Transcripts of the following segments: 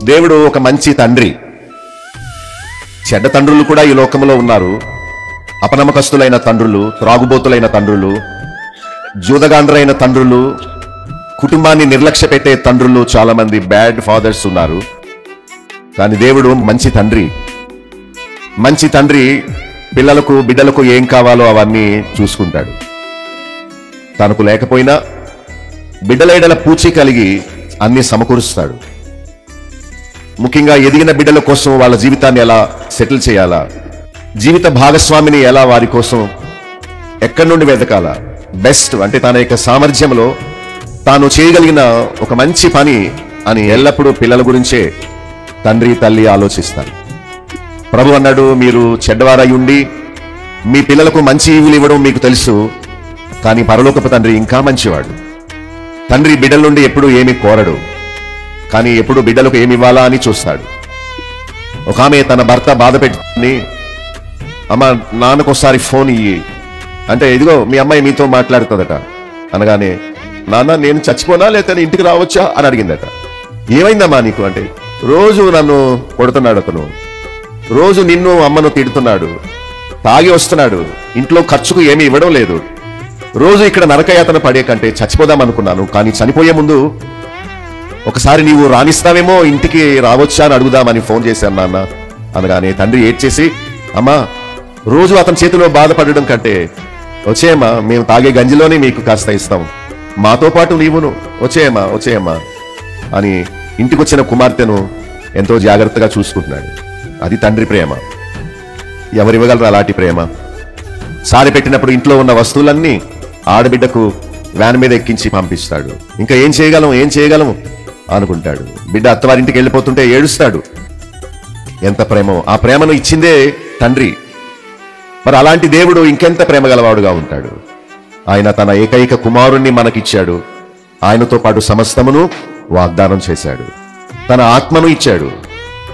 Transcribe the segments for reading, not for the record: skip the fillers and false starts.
దేవుడు ఒక మంచి తండ్రి. చెడ్డ తండ్రులు కూడా ఈ లోకంలో ఉన్నారు. అపనమ్మకస్తులైన తండ్రులు, త్రాగుబోతులైన తండ్రులు, జూదగాండ్రైన తండ్రులు, కుటుంబాన్ని నిర్లక్ష్య పెట్టే తండ్రులు, చాలా మంది బ్యాడ్ ఫాదర్స్ ఉన్నారు. కానీ దేవుడు మంచి తండ్రి. మంచి తండ్రి పిల్లలకు, బిడ్డలకు ఏం కావాలో అవన్నీ చూసుకుంటాడు. తనకు లేకపోయినా బిడ్డల పూచి కలిగి అన్ని సమకూరుస్తాడు. ముఖ్యంగా ఎదిగిన బిడ్డల కోసం వాళ్ళ జీవితాన్ని ఎలా సెటిల్ చేయాలా, జీవిత భాగస్వామిని ఎలా వారి కోసం ఎక్కడి నుండి వెతకాలా, బెస్ట్ అంటే తన యొక్క సామర్థ్యంలో తాను చేయగలిగిన ఒక మంచి పని అని ఎల్లప్పుడూ పిల్లల గురించే తండ్రి తల్లి ఆలోచిస్తారు. ప్రభు అన్నాడు, మీరు చెడ్డవారై ఉండి మీ పిల్లలకు మంచి ఈవులు ఇవ్వడం మీకు తెలుసు, కానీ పరలోకపు తండ్రి ఇంకా మంచివాడు. తండ్రి బిడ్డల నుండి ఎప్పుడు ఏమి కోరడు, కానీ ఎప్పుడు బిడ్డలకు ఏమి ఇవ్వాలా అని చూస్తాడు. ఒక ఆమె తన భర్త బాధ పెట్టుకుని, అమ్మ నాన్నకు ఒకసారి ఫోన్ ఇయ్యి అంటే, ఇదిగో మీ అమ్మాయి మీతో మాట్లాడుతుందట అనగానే, నాన్న నేను చచ్చిపోనా లేకపోతే ఇంటికి రావచ్చా అని అడిగిందట. ఏమైందమ్మా నీకు అంటే, రోజు నన్ను కొడుతున్నాడు అతను, రోజు నిన్ను అమ్మను తిడుతున్నాడు, తాగి వస్తున్నాడు, ఇంట్లో ఖర్చుకు ఏమీ ఇవ్వడం లేదు, రోజు ఇక్కడ నరకయాతన పడే కంటే చచ్చిపోదాం అనుకున్నాను, కానీ చనిపోయే ముందు ఒకసారి నీవు రాణిస్తావేమో, ఇంటికి రావచ్చా అని అడుగుదామని ఫోన్ చేశాను నాన్న అనగానే తండ్రి ఏడ్చేసి, అమ్మా రోజు అతని చేతిలో బాధపడడం కంటే వచ్చేయమ్మా, మేము తాగే గంజిలోనే మీకు కాస్త ఇస్తాం, మాతో పాటు నీవును వచ్చేయమ్మా వచ్చేయమ్మా అని ఇంటికి వచ్చిన కుమార్తెను ఎంతో జాగ్రత్తగా చూసుకుంటున్నాడు. అది తండ్రి ప్రేమ. ఎవరివ్వగలరు అలాంటి ప్రేమ? సారి పెట్టినప్పుడు ఇంట్లో ఉన్న వస్తువులన్నీ ఆడబిడ్డకు వ్యాన్ మీద ఎక్కించి పంపిస్తాడు. ఇంకా ఏం చేయగలం అనుకుంటాడు. బిడ్డ అత్తవారింటికి వెళ్ళిపోతుంటే ఏడుస్తాడు. ఎంత ప్రేమో! ఆ ప్రేమను ఇచ్చిందే తండ్రి. మరి అలాంటి దేవుడు ఇంకెంత ప్రేమ గలవాడుగా ఉంటాడు. ఆయన తన ఏకైక కుమారుణ్ణి మనకిచ్చాడు. ఆయనతో పాటు సమస్తమును వాగ్దానం చేశాడు. తన ఆత్మను ఇచ్చాడు,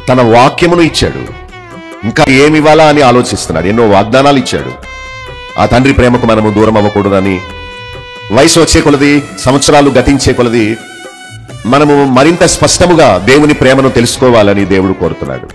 తన వాక్యమును ఇచ్చాడు. ఇంకా ఏమి ఇవ్వాలా అని ఆలోచిస్తున్నాడు. ఎన్నో వాగ్దానాలు ఇచ్చాడు. ఆ తండ్రి ప్రేమకు మనము దూరం అవ్వకూడదని, వయసు వచ్చే కొలది, సంవత్సరాలు గతించే కొలది మనము మరింత స్పష్టముగా దేవుని ప్రేమను తెలుసుకోవాలని దేవుడు కోరుతున్నాడు.